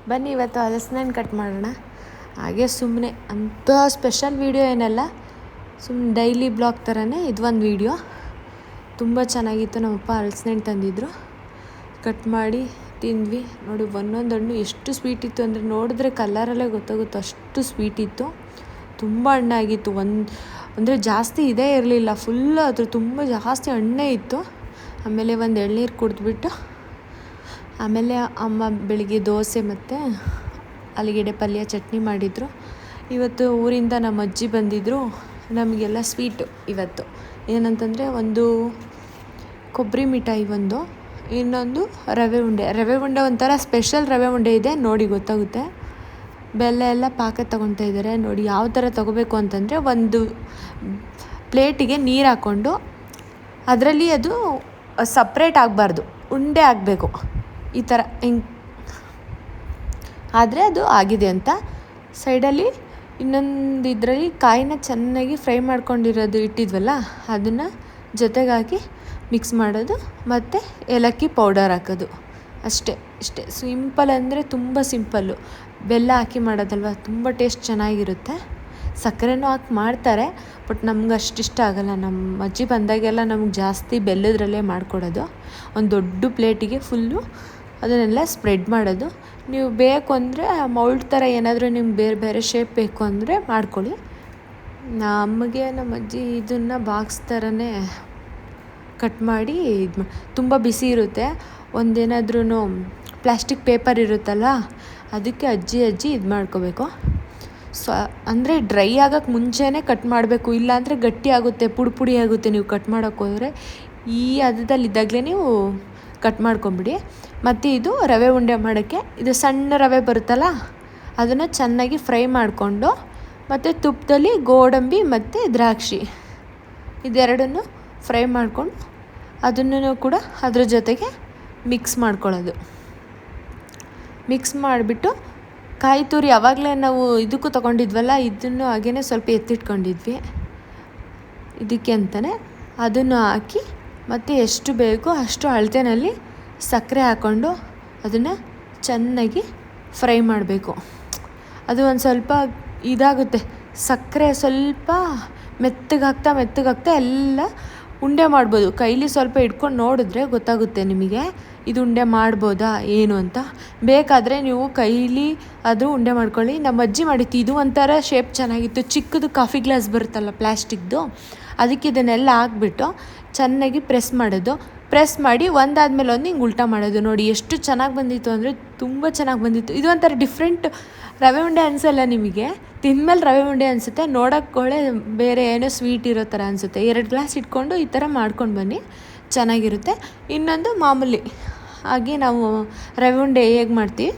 ಬನ್ನಿ ಇವತ್ತು ಹಲಸಿನಣ್ಣು ಕಟ್ ಮಾಡೋಣ. ಹಾಗೆ ಸುಮ್ಮನೆ ಅಂಥ ಸ್ಪೆಷಲ್ ವೀಡಿಯೋ ಏನಲ್ಲ, ಸುಮ್ಮನೆ ಡೈಲಿ ಬ್ಲಾಗ್ ಥರನೇ ಇದೊಂದು ವೀಡಿಯೋ. ತುಂಬ ಚೆನ್ನಾಗಿತ್ತು. ನಮ್ಮಪ್ಪ ಹಲಸಿನಣ್ಣು ತಂದಿದ್ರು, ಕಟ್ ಮಾಡಿ ತಿಂದ್ವಿ. ನೋಡಿ ಒಂದೊಂದು ಹಣ್ಣು ಎಷ್ಟು ಸ್ವೀಟ್ ಇತ್ತು ಅಂದರೆ ನೋಡಿದ್ರೆ ಕಲರಲ್ಲೇ ಗೊತ್ತಾಗುತ್ತೆ, ಅಷ್ಟು ಸ್ವೀಟ್ ಇತ್ತು. ತುಂಬ ಹಣ್ಣಾಗಿತ್ತು. ಅಂದರೆ ಜಾಸ್ತಿ ಇದೇ ಇರಲಿಲ್ಲ, ಫುಲ್ ಅದ್ರ ತುಂಬ ಜಾಸ್ತಿ ಹಣ್ಣೇ ಇತ್ತು. ಆಮೇಲೆ ಒಂದು ಎಳ್ನೀರು ಕುಡಿದ್ಬಿಟ್ಟು ಆಮೇಲೆ ಅಮ್ಮ ಬೆಳಿಗ್ಗೆ ದೋಸೆ ಮತ್ತು ಆಲೂಗೆಡ್ಡೆ ಪಲ್ಯ ಚಟ್ನಿ ಮಾಡಿದರು. ಇವತ್ತು ಊರಿಂದ ನಮ್ಮ ಅಜ್ಜಿ ಬಂದಿದ್ದರು. ನಮಗೆಲ್ಲ ಸ್ವೀಟು ಇವತ್ತು ಏನಂತಂದರೆ, ಒಂದು ಕೊಬ್ಬರಿ ಮಿಠಾಯಿ, ಇನ್ನೊಂದು ರವೆ ಉಂಡೆ ಒಂಥರ ಸ್ಪೆಷಲ್ ರವೆ ಉಂಡೆ ಇದೆ, ನೋಡಿ ಗೊತ್ತಾಗುತ್ತೆ. ಬೆಲ್ಲ ಎಲ್ಲ ಪಾಕ ತೊಗೊತಾ ಇದ್ದಾರೆ. ನೋಡಿ ಯಾವ ಥರ ತೊಗೋಬೇಕು ಅಂತಂದರೆ, ಒಂದು ಪ್ಲೇಟಿಗೆ ನೀರು ಹಾಕ್ಕೊಂಡು ಅದರಲ್ಲಿ ಅದು ಸಪ್ರೇಟ್ ಆಗಬಾರ್ದು, ಉಂಡೆ ಆಗಬೇಕು. ಈ ಥರ ಹಿಂಗೆ ಆದರೆ ಅದು ಆಗಿದೆ ಅಂತ. ಸೈಡಲ್ಲಿ ಇನ್ನೊಂದು ಇದರಲ್ಲಿ ಕಾಯಿನ ಚೆನ್ನಾಗಿ ಫ್ರೈ ಮಾಡ್ಕೊಂಡಿರೋದು ಇಟ್ಟಿದ್ವಲ್ಲ, ಅದನ್ನು ಜೊತೆಗೆ ಹಾಕಿ ಮಿಕ್ಸ್ ಮಾಡೋದು ಮತ್ತು ಏಲಕ್ಕಿ ಪೌಡರ್ ಹಾಕೋದು ಅಷ್ಟೇ. ಇಷ್ಟೇ ಸಿಂಪಲ್, ಅಂದರೆ ತುಂಬ ಸಿಂಪಲ್ಲು. ಬೆಲ್ಲ ಹಾಕಿ ಮಾಡೋದಲ್ವ, ತುಂಬ ಟೇಸ್ಟ್ ಚೆನ್ನಾಗಿರುತ್ತೆ. ಸಕ್ಕರೆನೂ ಹಾಕಿ ಮಾಡ್ತಾರೆ, ಬಟ್ ನಮ್ಗೆ ಅಷ್ಟಿಷ್ಟ ಆಗೋಲ್ಲ. ನಮ್ಮ ಅಜ್ಜಿ ಬಂದಾಗೆಲ್ಲ ನಮ್ಗೆ ಜಾಸ್ತಿ ಬೆಲ್ಲದ್ರಲ್ಲೇ ಮಾಡಿಕೊಡೋದು. ಒಂದು ದೊಡ್ಡ ಪ್ಲೇಟಿಗೆ ಫುಲ್ಲು ಅದನ್ನೆಲ್ಲ ಸ್ಪ್ರೆಡ್ ಮಾಡೋದು. ನೀವು ಬೇಕು ಅಂದರೆ ಮೌಲ್ಡ್ ಥರ ಏನಾದರೂ ನಿಮ್ಗೆ ಬೇರೆ ಬೇರೆ ಶೇಪ್ ಬೇಕು ಅಂದರೆ ಮಾಡ್ಕೊಳ್ಳಿ. ನಮಗೆ ನಮ್ಮ ಅಜ್ಜಿ ಇದನ್ನು ಬಾಕ್ಸ್ ಥರನೇ ಕಟ್ ಮಾಡಿ ತುಂಬ ಬಿಸಿ ಇರುತ್ತೆ. ಒಂದೇನಾದ್ರೂ ಪ್ಲಾಸ್ಟಿಕ್ ಪೇಪರ್ ಇರುತ್ತಲ್ಲ, ಅದಕ್ಕೆ ಅಜ್ಜಿ ಇದು ಮಾಡ್ಕೋಬೇಕು. ಅಂದರೆ ಡ್ರೈ ಆಗೋಕ್ಕೆ ಮುಂಚೆನೇ ಕಟ್ ಮಾಡಬೇಕು, ಇಲ್ಲಾಂದರೆ ಗಟ್ಟಿ ಆಗುತ್ತೆ, ಪುಡಿ ಆಗುತ್ತೆ. ನೀವು ಕಟ್ ಮಾಡೋಕ್ಕೆ ಹೋದರೆ ಈ ಹದದಲ್ಲಿದ್ದಾಗಲೇ ನೀವು ಕಟ್ ಮಾಡ್ಕೊಂಬಿಡಿ. ಮತ್ತು ಇದು ರವೆ ಉಂಡೆ ಮಾಡೋಕ್ಕೆ, ಇದು ಸಣ್ಣ ರವೆ ಬರುತ್ತಲ್ಲ, ಅದನ್ನು ಚೆನ್ನಾಗಿ ಫ್ರೈ ಮಾಡಿಕೊಂಡು ಮತ್ತು ತುಪ್ಪದಲ್ಲಿ ಗೋಡಂಬಿ ಮತ್ತು ದ್ರಾಕ್ಷಿ ಇದೆರಡನ್ನು ಫ್ರೈ ಮಾಡಿಕೊಂಡು ಅದನ್ನು ಕೂಡ ಅದ್ರ ಜೊತೆಗೆ ಮಿಕ್ಸ್ ಮಾಡ್ಕೊಳ್ಳೋದು. ಮಿಕ್ಸ್ ಮಾಡಿಬಿಟ್ಟು ಕಾಯಿ ತುರಿ ಆವಾಗಲೇ ನಾವು ಇದಕ್ಕೂ ತೊಗೊಂಡಿದ್ವಲ್ಲ, ಇದನ್ನು ಹಾಗೇ ಸ್ವಲ್ಪ ಎತ್ತಿಟ್ಕೊಂಡಿದ್ವಿ ಇದಕ್ಕೆ ಅಂತಲೇ. ಅದನ್ನು ಹಾಕಿ ಮತ್ತು ಎಷ್ಟು ಬೇಕೋ ಅಷ್ಟು ಅಳತೆನಲ್ಲಿ ಸಕ್ಕರೆ ಹಾಕ್ಕೊಂಡು ಅದನ್ನು ಚೆನ್ನಾಗಿ ಫ್ರೈ ಮಾಡಬೇಕು. ಅದು ಒಂದು ಸ್ವಲ್ಪ ಇದಾಗುತ್ತೆ, ಸಕ್ಕರೆ ಸ್ವಲ್ಪ ಮೆತ್ತಗಾಗ್ತಾ ಎಲ್ಲ ಉಂಡೆ ಮಾಡ್ಬೋದು. ಕೈಲಿ ಸ್ವಲ್ಪ ಇಟ್ಕೊಂಡು ನೋಡಿದ್ರೆ ಗೊತ್ತಾಗುತ್ತೆ ನಿಮಗೆ ಇದು ಉಂಡೆ ಮಾಡ್ಬೋದಾ ಏನು ಅಂತ. ಬೇಕಾದರೆ ನೀವು ಕೈಲಿ ಅದು ಉಂಡೆ ಮಾಡ್ಕೊಳ್ಳಿ. ನಮ್ಮ ಅಜ್ಜಿ ಮಾಡಿತ್ತು, ಇದು ಒಂಥರ ಶೇಪ್ ಚೆನ್ನಾಗಿತ್ತು. ಚಿಕ್ಕದು ಕಾಫಿ ಗ್ಲಾಸ್ ಬರುತ್ತಲ್ಲ ಪ್ಲ್ಯಾಸ್ಟಿಕ್ದು, ಅದಕ್ಕೆ ಇದನ್ನೆಲ್ಲ ಹಾಕ್ಬಿಟ್ಟು ಚೆನ್ನಾಗಿ ಪ್ರೆಸ್ ಮಾಡೋದು. ಪ್ರೆಸ್ ಮಾಡಿ ಒಂದಾದ್ಮೇಲೆ ಒಂದು ಹಿಂಗೆ ಉಲ್ಟಾ ಮಾಡೋದು. ನೋಡಿ ಎಷ್ಟು ಚೆನ್ನಾಗಿ ಬಂದಿತ್ತು ಅಂದರೆ ತುಂಬ ಚೆನ್ನಾಗಿ ಬಂದಿತ್ತು. ಇದು ಒಂಥರ ಡಿಫ್ರೆಂಟ್ ರವೆ ಉಂಡೆ ಅನಿಸಲ್ಲ ನಿಮಗೆ, ತಿಂದಮೇಲೆ ರವೆ ಉಂಡೆ ಅನಿಸುತ್ತೆ, ನೋಡೋಕ್ಕೆ ಬೇರೆ ಏನೋ ಸ್ವೀಟ್ ಇರೋ ಥರ ಅನಿಸುತ್ತೆ. 2 ಗ್ಲಾಸ್ ಇಟ್ಕೊಂಡು ಈ ಥರ ಮಾಡ್ಕೊಂಡು ಬನ್ನಿ, ಚೆನ್ನಾಗಿರುತ್ತೆ. ಇನ್ನೊಂದು ಮಾಮೂಲಿ ಹಾಗೆ ನಾವು ರವೆ ಉಂಡೆ ಹೇಗೆ ಮಾಡ್ತೀವಿ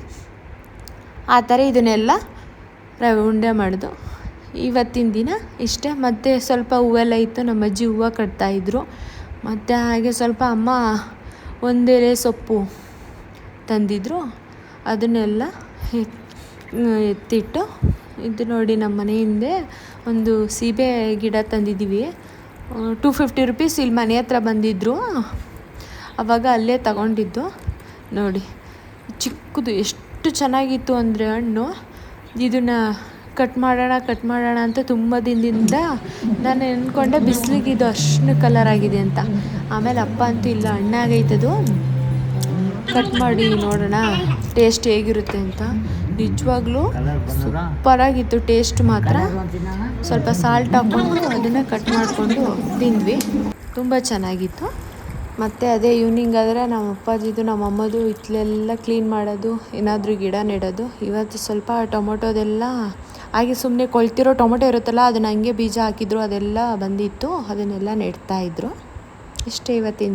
ಆ ಥರ ಇದನ್ನೆಲ್ಲ ರವೆ ಉಂಡೆ ಮಾಡೋದು. ಇವತ್ತಿನ ದಿನ ಇಷ್ಟೇ. ಮತ್ತು ಸ್ವಲ್ಪ ಹೂವೆಲ್ಲ ಇತ್ತು, ನಮ್ಮ ಅಜ್ಜಿ ಹೂವು ಕಟ್ತಾಯಿದ್ರು. ಮತ್ತು ಹಾಗೆ ಸ್ವಲ್ಪ ಅಮ್ಮ ಒಂದೆಲೆ ಸೊಪ್ಪು ತಂದಿದ್ರು, ಅದನ್ನೆಲ್ಲ ಎತ್ತಿಟ್ಟು. ಇದು ನೋಡಿ ನಮ್ಮ ಮನೆ ಹಿಂದೆ ಒಂದು ಸೀಬೆ ಗಿಡ ತಂದಿದ್ದೀವಿ. 250 ರುಪೀಸ್ ಇಲ್ಲಿ ಮನೆ ಹತ್ರ ಬಂದಿದ್ದರು, ಆವಾಗ ಅಲ್ಲೇ ತಗೊಂಡಿದ್ದು. ನೋಡಿ ಚಿಕ್ಕದು ಎಷ್ಟು ಚೆನ್ನಾಗಿತ್ತು ಅಂದರೆ ಹಣ್ಣು. ಇದನ್ನು ಕಟ್ ಮಾಡೋಣ ಅಂತ ತುಂಬ ದಿನದಿಂದ ನಾನು ಅಂದ್ಕೊಂಡೆ ಬಿಸಿಲಿಗೆ ಇದು ಅಷ್ಟು ಕಲರ್ ಆಗಿದೆ ಅಂತ. ಆಮೇಲೆ ಅಪ್ಪ ಅಂತೂ ಇಲ್ಲ, ಹಣ್ಣಾಗೈತದು, ಕಟ್ ಮಾಡಿ ನೋಡೋಣ ಟೇಸ್ಟ್ ಹೇಗಿರುತ್ತೆ ಅಂತ. ನಿಜವಾಗ್ಲೂ ಸೂಪರಾಗಿತ್ತು ಟೇಸ್ಟ್ ಮಾತ್ರ. ಸ್ವಲ್ಪ ಸಾಲ್ಟ್ ಹಾಕ್ಕೊಂಡು ಅದನ್ನು ಕಟ್ ಮಾಡಿಕೊಂಡು ತಿಂದ್ವಿ, ತುಂಬ ಚೆನ್ನಾಗಿತ್ತು. ಮತ್ತು ಅದೇ ಈವ್ನಿಂಗ್ ಆದರೆ ನಮ್ಮ ಅಪ್ಪಾಜಿದು ನಮ್ಮ ಅಮ್ಮದು ಹಿತ್ತಲೆಲ್ಲ ಕ್ಲೀನ್ ಮಾಡೋದು, ಏನಾದರೂ ಗಿಡ ನೆಡೋದು. ಇವತ್ತು ಸ್ವಲ್ಪ ಟೊಮೊಟೊದೆಲ್ಲ ಹಾಗೆ ಸುಮ್ಮನೆ ಕೊಳ್ತಿರೋ ಟೊಮೊಟೊ ಇರುತ್ತಲ್ಲ, ಅದನ್ನು ಹಂಗೆ ಬೀಜ ಹಾಕಿದ್ರು, ಅದೆಲ್ಲ ಬಂದಿತ್ತು, ಅದನ್ನೆಲ್ಲ ನೆಡ್ತಾಯಿದ್ರು. ಇಷ್ಟೇ ಇವತ್ತಿನ